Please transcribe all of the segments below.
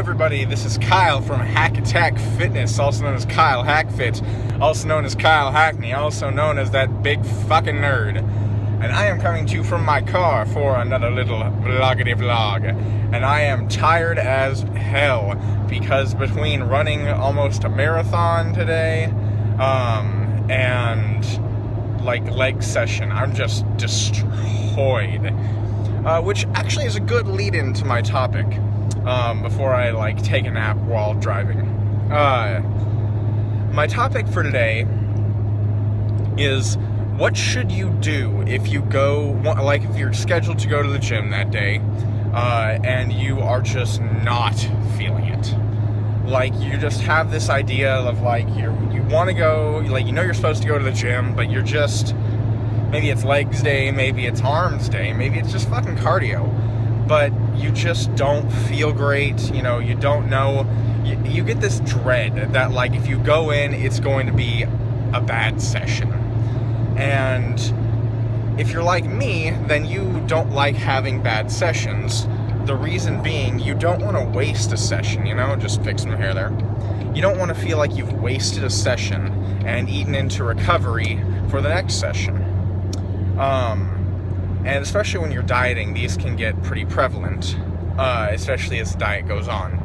everybody, this is Kyle from Hack Attack Fitness, also known as Kyle Hackfit, also known as Kyle Hackney, also known as that big fucking nerd. And I am coming to you from my car for another little vloggity vlog. And I am tired as hell, because between running almost a marathon today, and like leg session, I'm just destroyed. Which actually is a good lead-in to my topic. Before I take a nap while driving. My topic for today is, what should you do if you if you're scheduled to go to the gym that day, and you are just not feeling it. You just have this idea of you want to go, you're supposed to go to the gym, but you're just, maybe it's legs day, maybe it's arms day, maybe it's just fucking cardio. But you just don't feel great, you don't know, you get this dread that if you go in, it's going to be a bad session. And if you're like me, then you don't like having bad sessions. The reason being, you don't want to waste a session, just fixing my hair there. You don't want to feel like you've wasted a session and eaten into recovery for the next session. And especially when you're dieting, these can get pretty prevalent, especially as the diet goes on.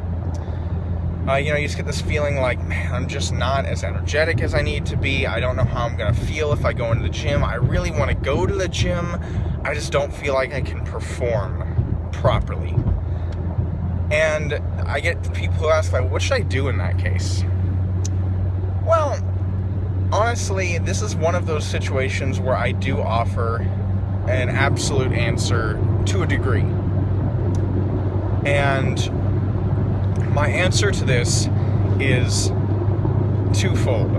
You just get this feeling man, I'm just not as energetic as I need to be. I don't know how I'm going to feel if I go into the gym. I really want to go to the gym. I just don't feel like I can perform properly. And I get people who ask, what should I do in that case? Well, honestly, this is one of those situations where I do offer an absolute answer to a degree. And my answer to this is twofold.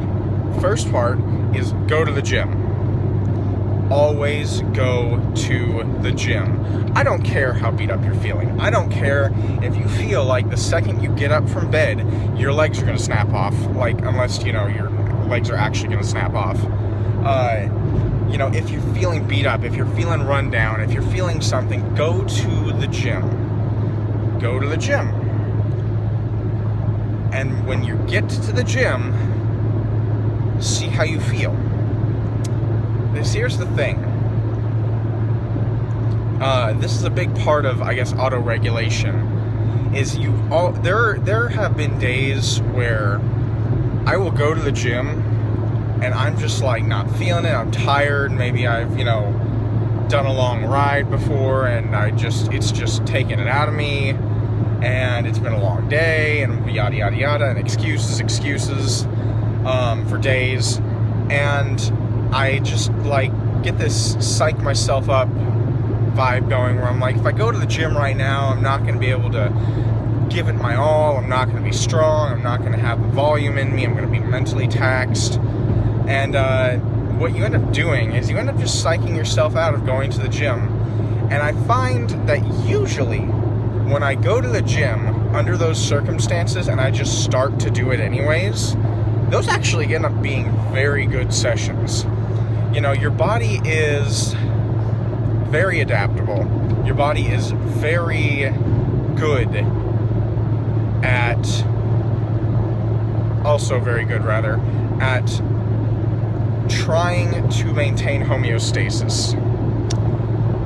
First part is go to the gym. Always go to the gym. I don't care how beat up you're feeling. I don't care if you feel like the second you get up from bed, your legs are going to snap off. Unless, your legs are actually going to snap off. If you're feeling beat up, if you're feeling run down, if you're feeling something, go to the gym. Go to the gym. And when you get to the gym, see how you feel. Here's the thing. This is a big part of, auto-regulation. There have been days where I will go to the gym and I'm just not feeling it. I'm tired. Maybe I've, done a long ride before and it's just taking it out of me. And it's been a long day and yada, yada, yada, and excuses for days. And I just get this psych myself up vibe going where I'm if I go to the gym right now, I'm not going to be able to give it my all. I'm not going to be strong. I'm not going to have the volume in me. I'm going to be mentally taxed. And what you end up doing is you end up just psyching yourself out of going to the gym. And I find that usually when I go to the gym under those circumstances and I just start to do it anyways, those actually end up being very good sessions. Your body is very adaptable. Your body is very good at trying to maintain homeostasis.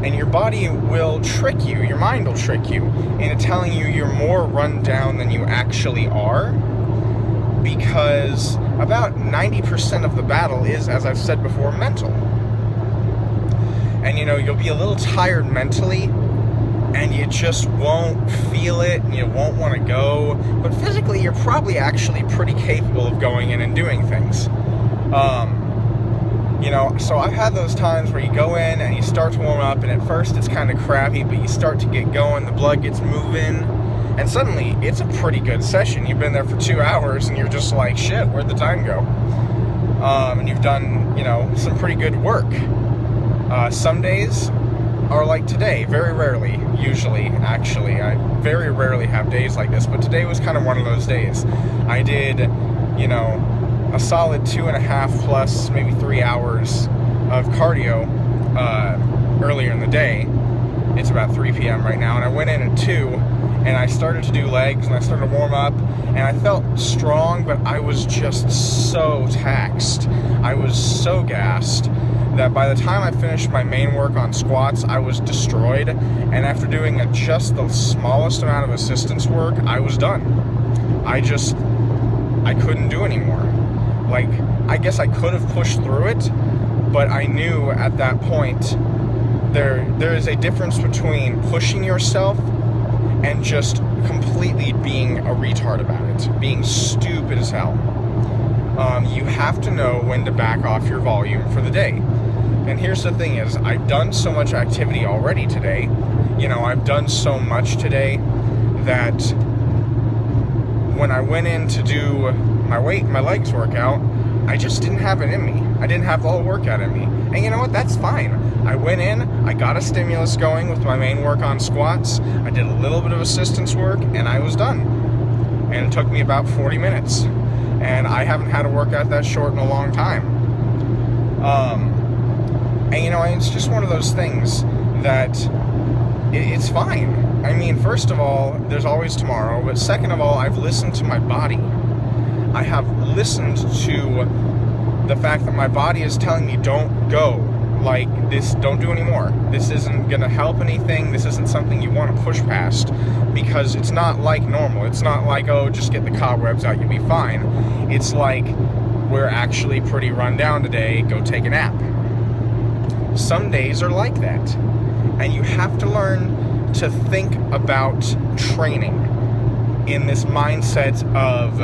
And your body will trick you, your mind will trick you into telling you you're more run down than you actually are, because about 90% of the battle is, as I've said before, mental. And you'll be a little tired mentally, and you just won't feel it, and you won't want to go, but physically you're probably actually pretty capable of going in and doing things. So I've had those times where you go in and you start to warm up, and at first it's kind of crappy, but you start to get going, the blood gets moving, and suddenly it's a pretty good session. You've been there for 2 hours and you're just shit, where'd the time go? And you've done, some pretty good work. Some days are like today, very rarely, usually, actually. I very rarely have days like this, but today was kind of one of those days. I did, a solid 2.5 plus maybe 3 hours of cardio earlier in the day. It's about 3 p.m. right now, and I went in at 2, and I started to do legs, and I started to warm up, and I felt strong, but I was just so taxed. I was so gassed that by the time I finished my main work on squats, I was destroyed, and after doing just the smallest amount of assistance work, I was done. I couldn't do anymore. Like, I guess I could have pushed through it, but I knew at that point there is a difference between pushing yourself and just completely being a retard about it, being stupid as hell. You have to know when to back off your volume for the day. And here's the thing is, I've done so much activity already today. You know, I've done so much today that when I went in to do my legs workout, I just didn't have it in me. I didn't have the whole workout in me. And you know what? That's fine. I went in, I got a stimulus going with my main work on squats, I did a little bit of assistance work, and I was done. And it took me about 40 minutes. And I haven't had a workout that short in a long time. And you know, it's just one of those things that it's fine. I mean, first of all, there's always tomorrow, but second of all, I've listened to my body. I have listened to the fact that my body is telling me, don't go, like this, don't do anymore. This isn't gonna help anything. This isn't something you want to push past, because it's not like normal. It's not like, oh, just get the cobwebs out, you'll be fine. It's like, we're actually pretty run down today, go take a nap. Some days are like that, and you have to learn to think about training in this mindset of,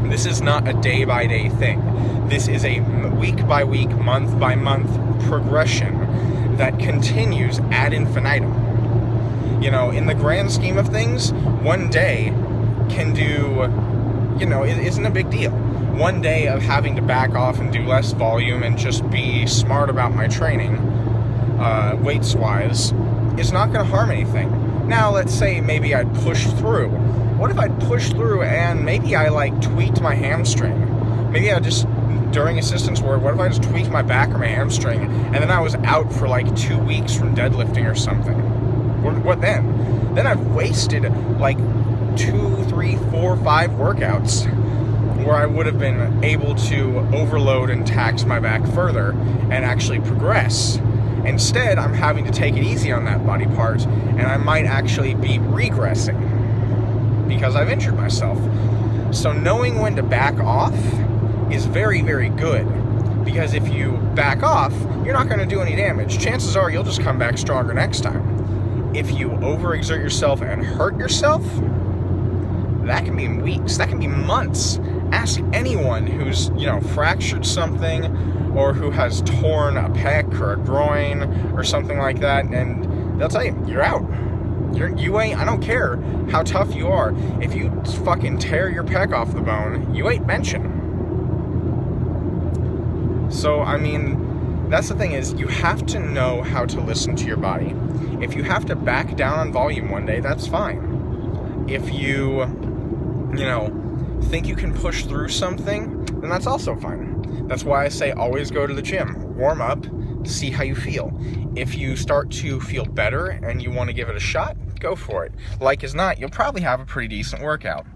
this is not a day-by-day thing. This is a week-by-week, month-by-month progression that continues ad infinitum. You know, in the grand scheme of things, one day can do, you know, it isn't a big deal. One day of having to back off and do less volume and just be smart about my training, weights-wise, is not going to harm anything. Now, let's say maybe I'd push through. What if I'd pushed through and maybe I, like, tweaked my hamstring? Maybe I just, during assistance work, what if I just tweaked my back or my hamstring, and then I was out for, like, 2 weeks from deadlifting or something? What then? Then I've wasted, like, 2, 3, 4, 5 workouts where I would have been able to overload and tax my back further and actually progress. Instead, I'm having to take it easy on that body part, and I might actually be regressing because I've injured myself. So knowing when to back off is very, very good, because if you back off, you're not going to do any damage. Chances are you'll just come back stronger next time. If you overexert yourself and hurt yourself, that can be weeks, that can be months. Ask anyone who's, you know, fractured something or who has torn a pec or a groin or something like that, and they'll tell you, you're out. You ain't, I don't care how tough you are. If you fucking tear your pec off the bone, you ain't benching. So, I mean, that's the thing is, you have to know how to listen to your body. If you have to back down on volume one day, that's fine. If you know, think you can push through something, then that's also fine. That's why I say always go to the gym, warm up, see how you feel. If you start to feel better and you want to give it a shot, go for it. Like as not, you'll probably have a pretty decent workout.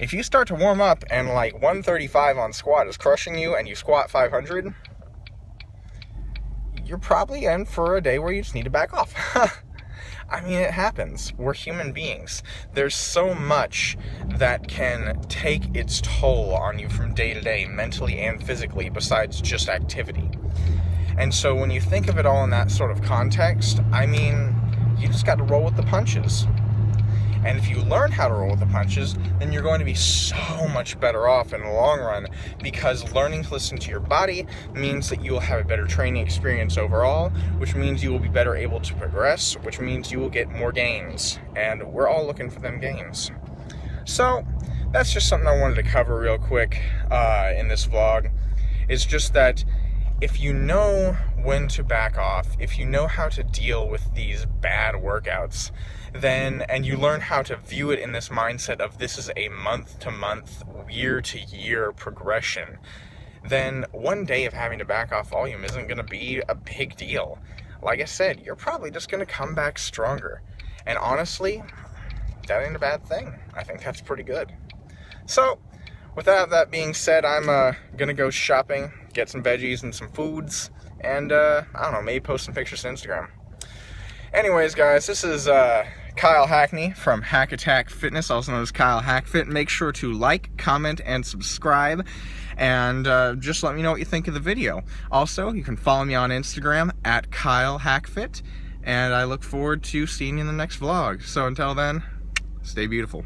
If you start to warm up and like 135 on squat is crushing you and you squat 500, you're probably in for a day where you just need to back off. I mean, it happens. We're human beings. There's so much that can take its toll on you from day to day, mentally and physically, besides just activity. And so when you think of it all in that sort of context, I mean, you just got to roll with the punches. And if you learn how to roll with the punches, then you're going to be so much better off in the long run, because learning to listen to your body means that you will have a better training experience overall, which means you will be better able to progress, which means you will get more gains. And we're all looking for them gains. So that's just something I wanted to cover real quick in this vlog. It's just that if you know when to back off, if you know how to deal with these bad workouts, then, and you learn how to view it in this mindset of this is a month-to-month, year-to-year progression, then one day of having to back off volume isn't going to be a big deal. Like I said, you're probably just going to come back stronger. And honestly, that ain't a bad thing. I think that's pretty good. So, without that being said, I'm gonna go shopping, get some veggies and some foods, and I don't know, maybe post some pictures to Instagram. Anyways, guys, this is Kyle Hackney from Hack Attack Fitness, also known as Kyle Hackfit. Make sure to like, comment, and subscribe, and just let me know what you think of the video. Also, you can follow me on Instagram at Kyle Hackfit, and I look forward to seeing you in the next vlog. So until then, stay beautiful.